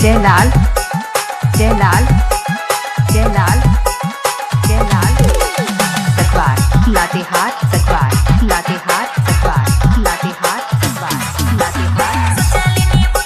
Jailal Jailal Jailal Jailal सतवार Latehar सतवार Latehar सतवार Latehar सतवार Latehar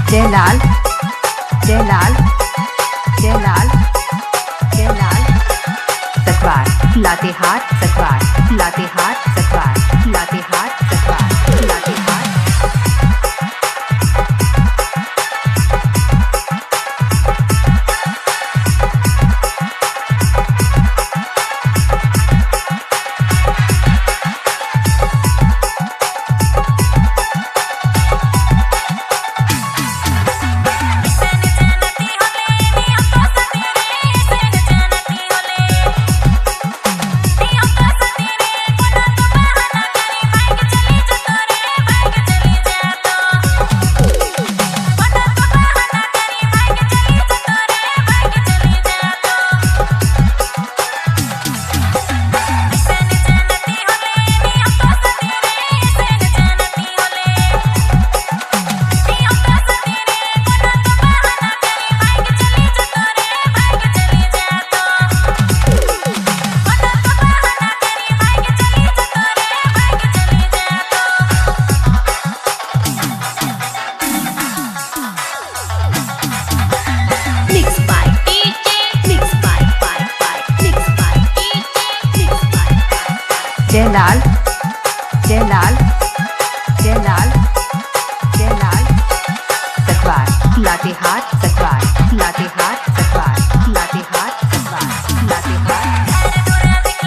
Jailal Jailal Jailal Jailal सतवार Latehar सतवार Latehar सतवार Latehar सतवार Latehar Jailal Jailal Jailal Jailal सतवार Latehar सतवार Latehar सतवार Latehar सतवार Latehar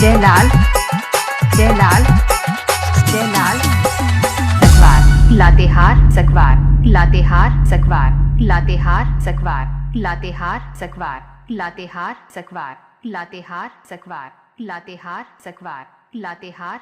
Jailal Jailal Jailal सतवार Latehar सतवार Latehar सतवार Latehar सतवार Latehar सतवार Latehar सतवार Latehar सतवार Latehar सतवार Latehar